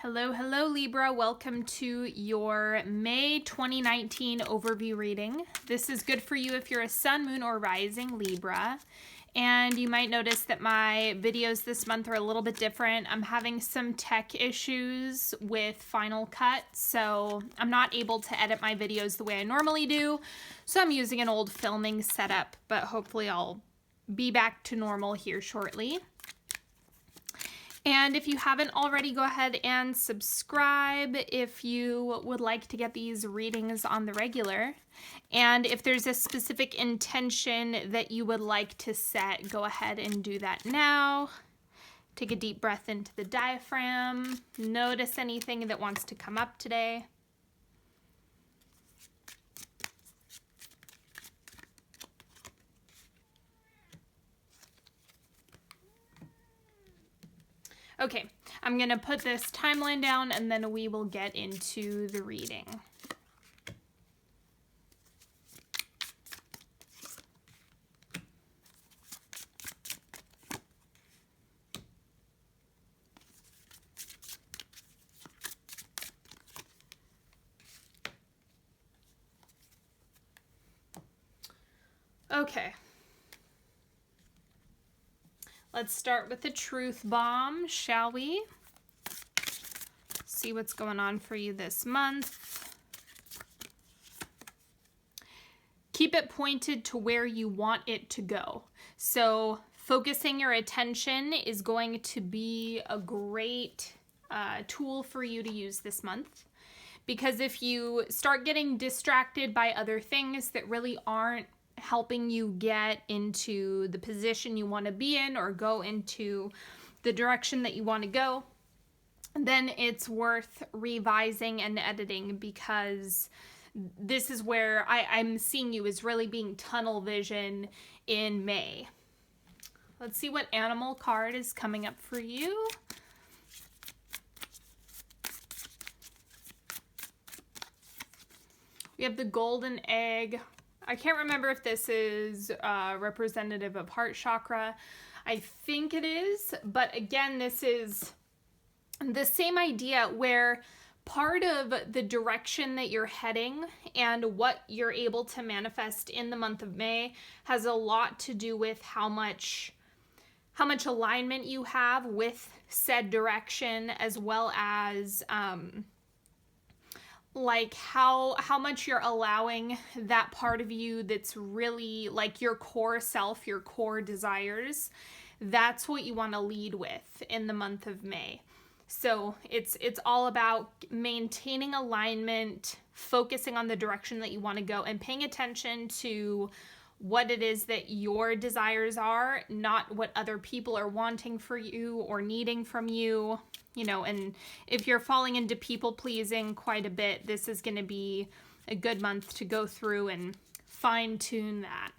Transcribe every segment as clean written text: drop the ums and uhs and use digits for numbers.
Hello, hello Libra. Welcome to your May 2019 overview reading. This is good for you if you're a sun, moon, or rising Libra. And you might notice that my videos this month are a little bit different. I'm having some tech issues with Final Cut, so I'm not able to edit my videos the way I normally do. So I'm using an old filming setup, but hopefully I'll be back to normal here shortly. And if you haven't already, go ahead and subscribe if you would like to get these readings on the regular. And if there's a specific intention that you would like to set, go ahead and do that now. Take a deep breath into the diaphragm. Notice anything that wants to come up today. Okay, I'm going to put this timeline down and then we will get into the reading. Okay. Let's start with the truth bomb, shall we? See what's going on for you this month. Keep it pointed to where you want it to go. So focusing your attention is going to be a great tool for you to use this month. Because if you start getting distracted by other things that really aren't helping you get into the position you want to be in or go into the direction that you want to go, then it's worth revising and editing, because this is where I'm seeing you as really being tunnel vision in May. Let's see what animal card is coming up for you. We have the golden egg. I can't remember if this is representative of heart chakra. I think it is, but again, this is the same idea where part of the direction that you're heading and what you're able to manifest in the month of May has a lot to do with how much alignment you have with said direction, as well as like how much you're allowing that part of you that's really like your core self, your core desires. That's what you want to lead with in the month of May. So it's all about maintaining alignment, focusing on the direction that you want to go, and paying attention to what it is that your desires are, not what other people are wanting for you or needing from you. You know, and if you're falling into people pleasing quite a bit, this is going to be a good month to go through and fine tune that.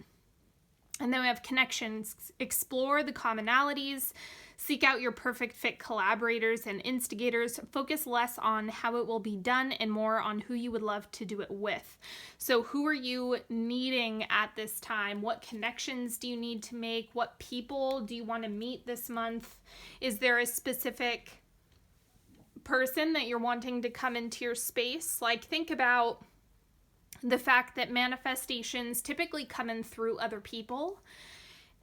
And then we have connections. Explore the commonalities, seek out your perfect fit collaborators and instigators, focus less on how it will be done and more on who you would love to do it with. So who are you needing at this time? What connections do you need to make? What people do you want to meet this month? Is there a specific person that you're wanting to come into your space? Like, think about the fact that manifestations typically come in through other people.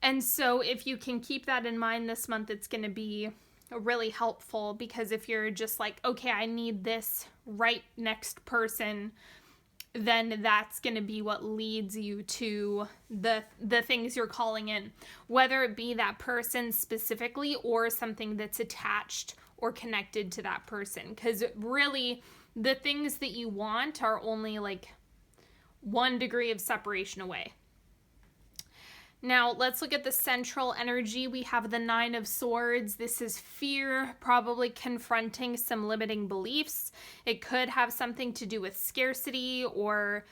And so if you can keep that in mind this month, it's going to be really helpful, because if you're just like, okay, I need this right next person, then that's going to be what leads you to the things you're calling in, whether it be that person specifically or something that's attached or connected to that person. Because really, the things that you want are only like 1 degree of separation away. Now, let's look at the central energy. We have the 9 of Swords. This is fear, probably confronting some limiting beliefs. It could have something to do with scarcity or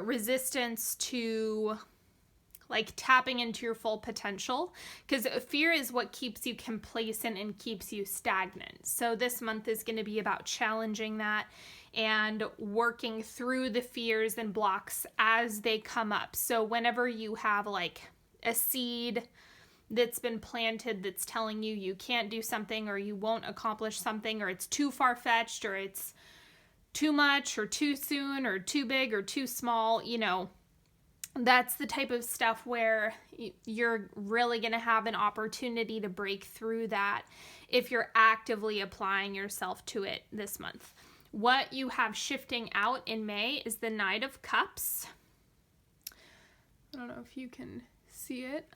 resistance to like tapping into your full potential, because fear is what keeps you complacent and keeps you stagnant. So this month is going to be about challenging that and working through the fears and blocks as they come up. So whenever you have like a seed that's been planted that's telling you you can't do something, or you won't accomplish something, or it's too far-fetched, or it's too much or too soon or too big or too small, you know, that's the type of stuff where you're really going to have an opportunity to break through that if you're actively applying yourself to it this month. What you have shifting out in May is the Knight of Cups. I don't know if you can see it.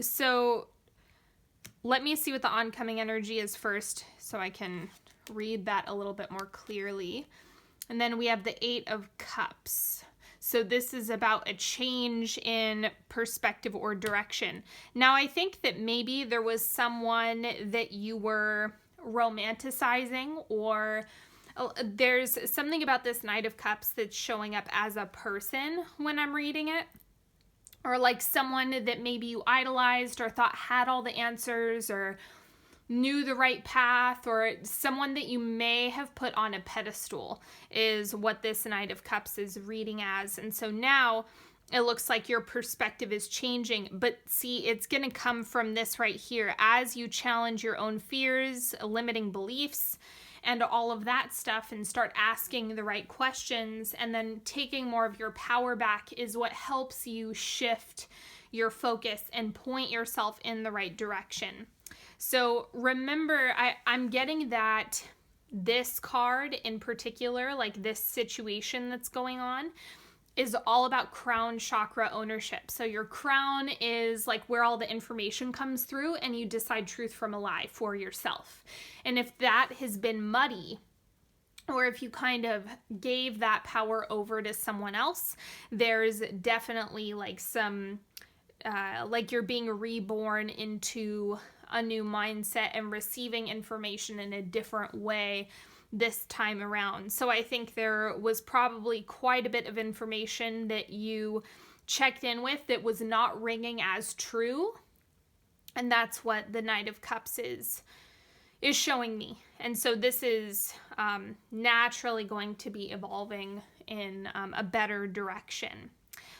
So let me see what the oncoming energy is first so I can read that a little bit more clearly. And then we have the Eight of Cups. So this is about a change in perspective or direction. Now, I think that maybe there was someone that you were romanticizing, or there's something about this Knight of Cups that's showing up as a person when I'm reading it. Or like someone that maybe you idolized or thought had all the answers or knew the right path, or someone that you may have put on a pedestal is what this Knight of Cups is reading as. And so now it looks like your perspective is changing, but see, it's going to come from this right here. As you challenge your own fears, limiting beliefs, and all of that stuff, and start asking the right questions and then taking more of your power back, is what helps you shift your focus and point yourself in the right direction. So remember, I'm getting that this card in particular, like this situation that's going on, is all about crown chakra ownership. So your crown is like where all the information comes through and you decide truth from a lie for yourself. And if that has been muddy, or if you kind of gave that power over to someone else, there's definitely like some, like you're being reborn into a new mindset and receiving information in a different way this time around. So I think there was probably quite a bit of information that you checked in with that was not ringing as true. And that's what the Knight of Cups is showing me. And so this is naturally going to be evolving in a better direction.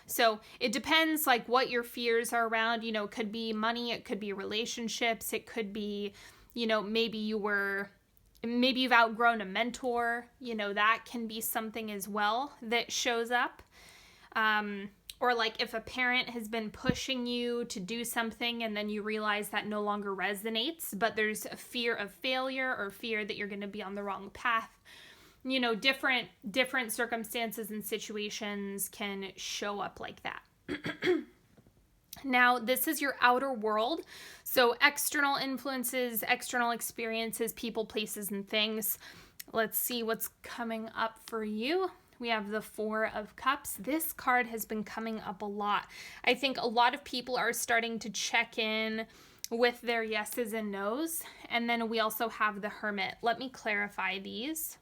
So it depends like what your fears are around, you know, it could be money, it could be relationships, it could be, you know, maybe you've outgrown a mentor, you know, that can be something as well that shows up. Or like if a parent has been pushing you to do something and then you realize that no longer resonates, but there's a fear of failure or fear that you're going to be on the wrong path. You know, different circumstances and situations can show up like that. Now, this is your outer world. So external influences, external experiences, people, places, and things. Let's see what's coming up for you. We have the Four of Cups. This card has been coming up a lot. I think a lot of people are starting to check in with their yeses and nos. And then we also have the Hermit. Let me clarify these.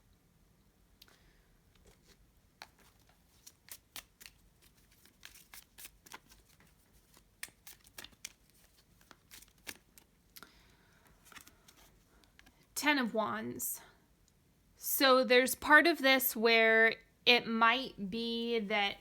Ten of Wands. So there's part of this where it might be that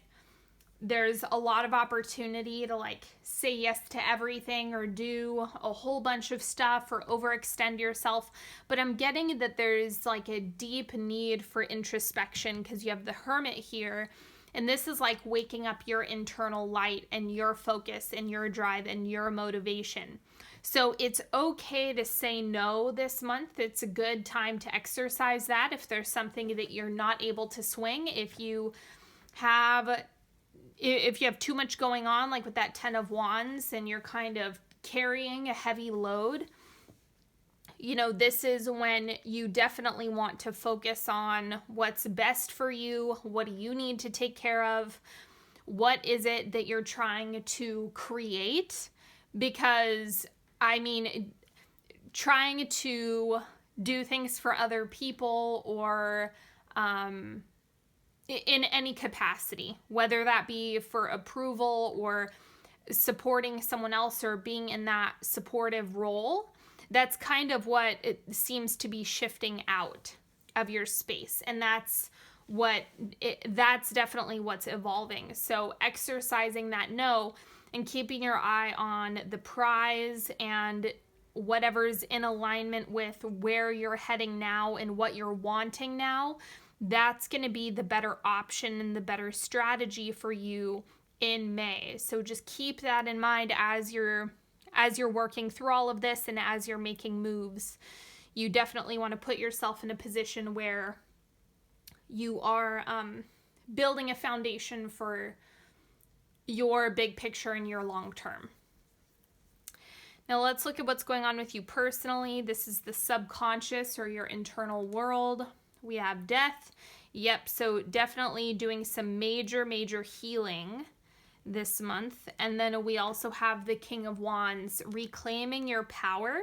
there's a lot of opportunity to like say yes to everything or do a whole bunch of stuff or overextend yourself. But I'm getting that there's like a deep need for introspection because you have the Hermit here. And this is like waking up your internal light and your focus and your drive and your motivation. So it's okay to say no this month. It's a good time to exercise that if there's something that you're not able to swing. If you have too much going on, like with that 10 of Wands, and you're kind of carrying a heavy load, you know, this is when you definitely want to focus on what's best for you. What do you need to take care of? What is it that you're trying to create? Because, I mean, trying to do things for other people or in any capacity, whether that be for approval or supporting someone else or being in that supportive role, that's kind of what it seems to be shifting out of your space. And that's definitely what's evolving. So exercising that no and keeping your eye on the prize and whatever's in alignment with where you're heading now and what you're wanting now, that's going to be the better option and the better strategy for you in May. So just keep that in mind as you're working through all of this and as you're making moves. You definitely want to put yourself in a position where you are building a foundation for your big picture and your long term. Now let's look at what's going on with you personally. This is the subconscious or your internal world. We have death. Yep, so definitely doing some major healing this month. And then we also have the King of Wands, reclaiming your power.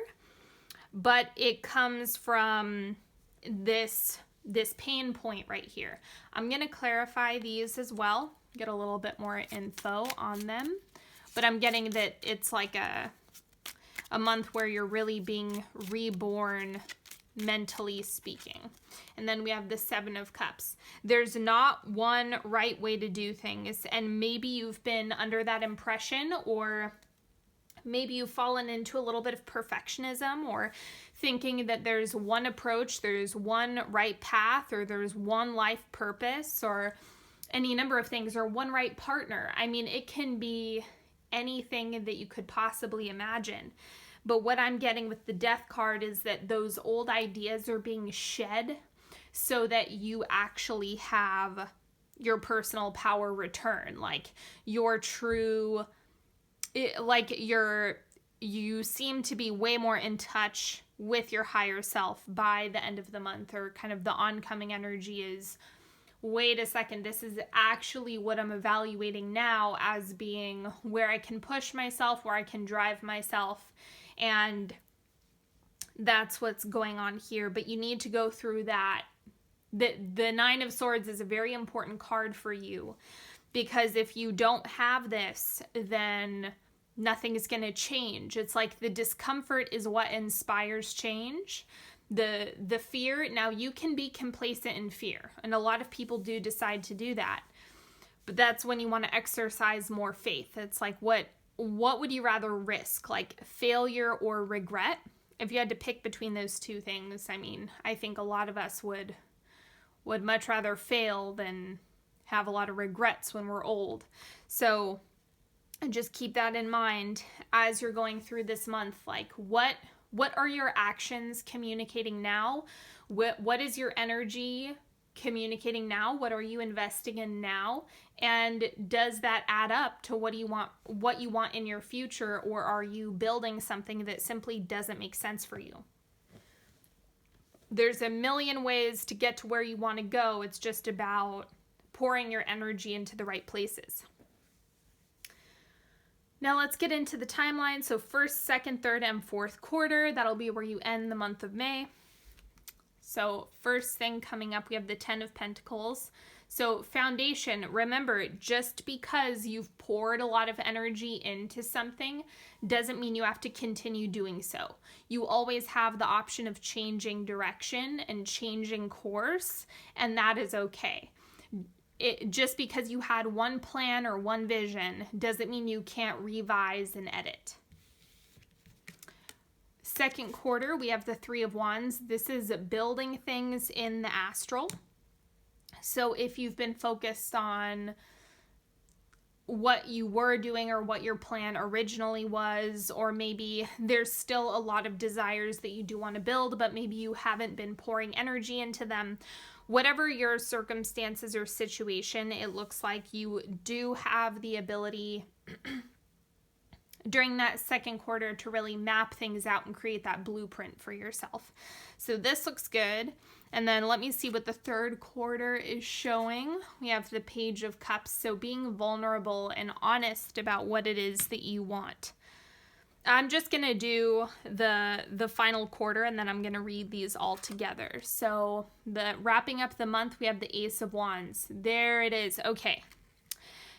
But it comes from this pain point right here. I'm going to clarify these as well, get a little bit more info on them. But I'm getting that it's like a month where you're really being reborn, mentally speaking. And then we have the Seven of Cups. There's not one right way to do things, and maybe you've been under that impression, or maybe you've fallen into a little bit of perfectionism, or thinking that there's one approach, there's one right path, or there's one life purpose, or any number of things, or one right partner. I mean, it can be anything that you could possibly imagine. But what I'm getting with the Death card is that those old ideas are being shed so that you actually have your personal power return, like your true, you seem to be way more in touch with your higher self by the end of the month, or kind of the oncoming energy is, wait a second, this is actually what I'm evaluating now as being where I can push myself, where I can drive myself, and that's what's going on here. But you need to go through that. The Nine of Swords is a very important card for you, because if you don't have this, then nothing is going to change. It's like the discomfort is what inspires change. The fear, now you can be complacent in fear, and a lot of people do decide to do that, but that's when you want to exercise more faith. It's like, what would you rather risk, like failure or regret? If you had to pick between those two things, I mean, I think a lot of us would much rather fail than have a lot of regrets when we're old. So just keep that in mind as you're going through this month. Like, what are your actions communicating now? What is your energy communicating now? What are you investing in now? And does that add up to what you want in your future, or are you building something that simply doesn't make sense for you? There's a million ways to get to where you want to go. It's just about pouring your energy into the right places. Now let's get into the timeline. So first, second, third, and fourth quarter, that'll be where you end the month of May. So first thing coming up, we have the 10 of Pentacles. So foundation, remember, just because you've poured a lot of energy into something doesn't mean you have to continue doing so. You always have the option of changing direction and changing course, and that is okay. Just because you had one plan or one vision doesn't mean you can't revise and edit. Second quarter, we have the Three of Wands. This is building things in the astral. So if you've been focused on what you were doing or what your plan originally was, or maybe there's still a lot of desires that you do want to build, but maybe you haven't been pouring energy into them, whatever your circumstances or situation, it looks like you do have the ability during that second quarter to really map things out and create that blueprint for yourself. So this looks good. And then let me see what the third quarter is showing. We have the Page of Cups. So being vulnerable and honest about what it is that you want. I'm just going to do the final quarter, and then I'm going to read these all together. So the wrapping up the month, we have the Ace of Wands. There it is. Okay.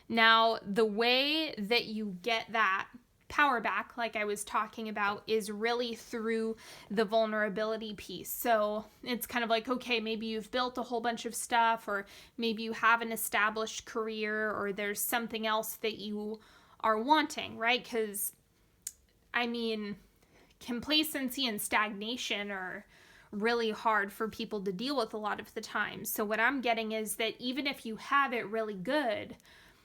Now, the way that you get that power back, like I was talking about, is really through the vulnerability piece. So it's kind of like, okay, maybe you've built a whole bunch of stuff, or maybe you have an established career, or there's something else that you are wanting, right? Because, I mean, complacency and stagnation are really hard for people to deal with a lot of the time. So what I'm getting is that even if you have it really good,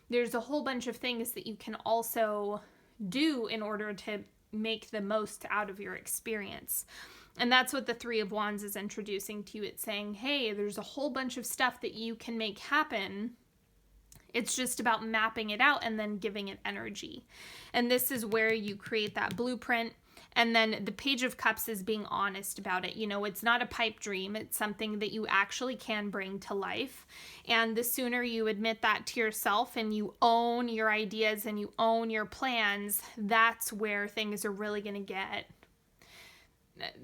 there's a whole bunch of things that you can also do in order to make the most out of your experience. And that's what the Three of Wands is introducing to you. It's saying, hey, there's a whole bunch of stuff that you can make happen. It's just about mapping it out and then giving it energy. And this is where you create that blueprint. And then the Page of Cups is being honest about it. You know, it's not a pipe dream. It's something that you actually can bring to life. And the sooner you admit that to yourself and you own your ideas and you own your plans, that's where things are really going to get,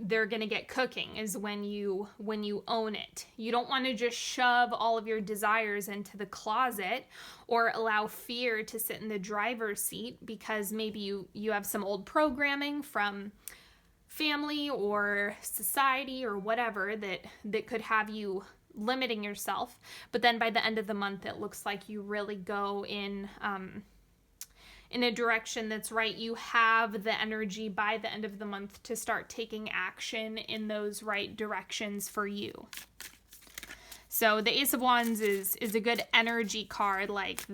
they're going to get cooking, is when you own it. You don't want to just shove all of your desires into the closet or allow fear to sit in the driver's seat because maybe you have some old programming from family or society or whatever that could have you limiting yourself. But then by the end of the month, it looks like you really go in a direction that's right. You have the energy by the end of the month to start taking action in those right directions for you. So the Ace of Wands is a good energy card, like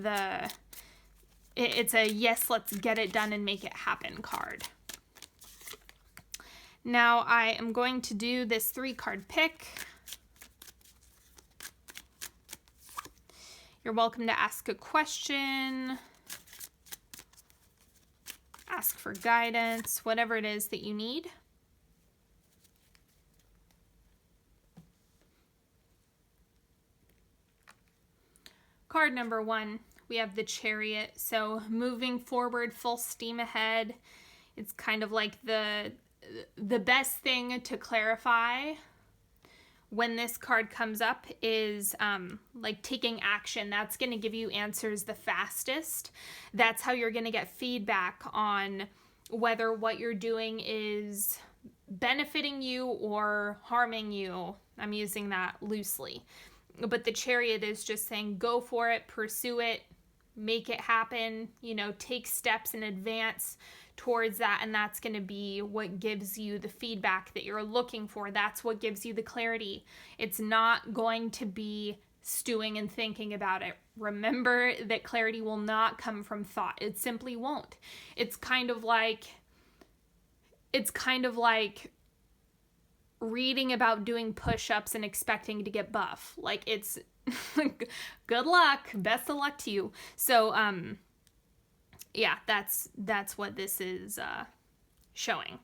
it's a yes, let's get it done and make it happen card. Now I am going to do this 3-card pick. You're welcome to ask a question, ask for guidance, whatever it is that you need. Card number 1, we have the Chariot. So moving forward, full steam ahead. It's kind of like the best thing to clarify when this card comes up is like taking action. That's going to give you answers the fastest. That's how you're going to get feedback on whether what you're doing is benefiting you or harming you. I'm using that loosely. But the Chariot is just saying, go for it, pursue it, make it happen, you know, take steps in advance towards that, and that's going to be what gives you the feedback that you're looking for. That's what gives you the clarity. It's not going to be stewing and thinking about it. Remember that clarity will not come from thought. It simply won't. It's kind of like reading about doing push-ups and expecting to get buff. Like, it's good luck, best of luck to you. So yeah, that's what this is showing.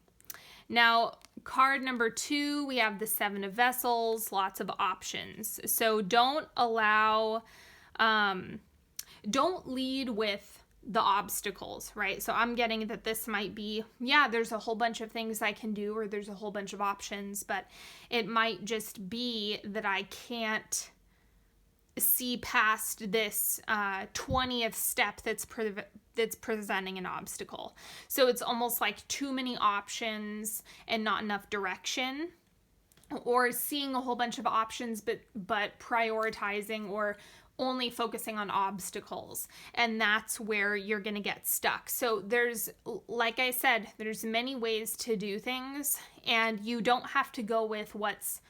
Now, card number 2, we have the 7 of Vessels, lots of options. So don't lead with the obstacles, right? So I'm getting that this might be, yeah, there's a whole bunch of things I can do, or there's a whole bunch of options, but it might just be that I can't see past this 20th step that's presenting an obstacle. So it's almost like too many options and not enough direction, or seeing a whole bunch of options but prioritizing or only focusing on obstacles, and that's where you're going to get stuck. So there's, like I said, there's many ways to do things, and you don't have to go with what's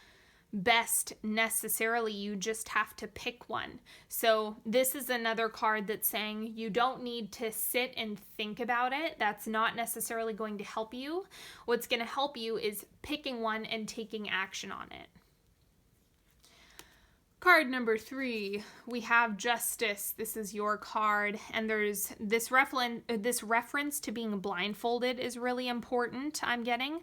best necessarily. You just have to pick one. So this is another card that's saying you don't need to sit and think about it. That's not necessarily going to help you. What's going to help you is picking one and taking action on it. Card number 3, we have Justice. This is your card, and there's this reference to being blindfolded is really important, I'm getting.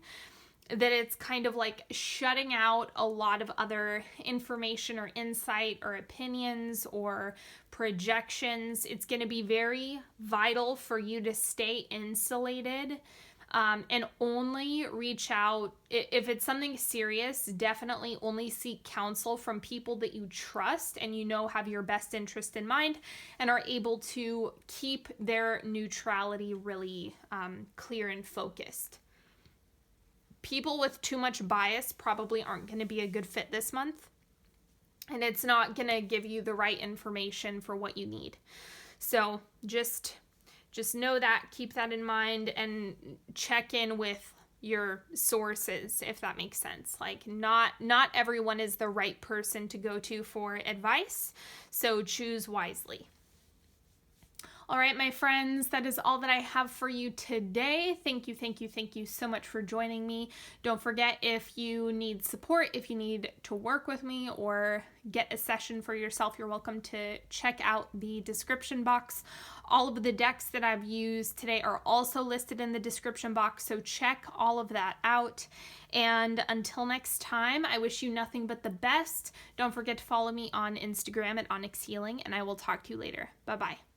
That it's kind of like shutting out a lot of other information or insight or opinions or projections. It's going to be very vital for you to stay insulated. And only reach out, if it's something serious, definitely only seek counsel from people that you trust and you know have your best interest in mind and are able to keep their neutrality really clear and focused. People with too much bias probably aren't going to be a good fit this month, and it's not going to give you the right information for what you need. So just just know that, keep that in mind, and check in with your sources, if that makes sense. Like, not everyone is the right person to go to for advice, so choose wisely. All right, my friends, that is all that I have for you today. Thank you so much for joining me. Don't forget, if you need support, if you need to work with me or get a session for yourself, you're welcome to check out the description box. All of the decks that I've used today are also listed in the description box, so check all of that out. And until next time, I wish you nothing but the best. Don't forget to follow me on Instagram at Onyx Healing, and I will talk to you later. Bye-bye.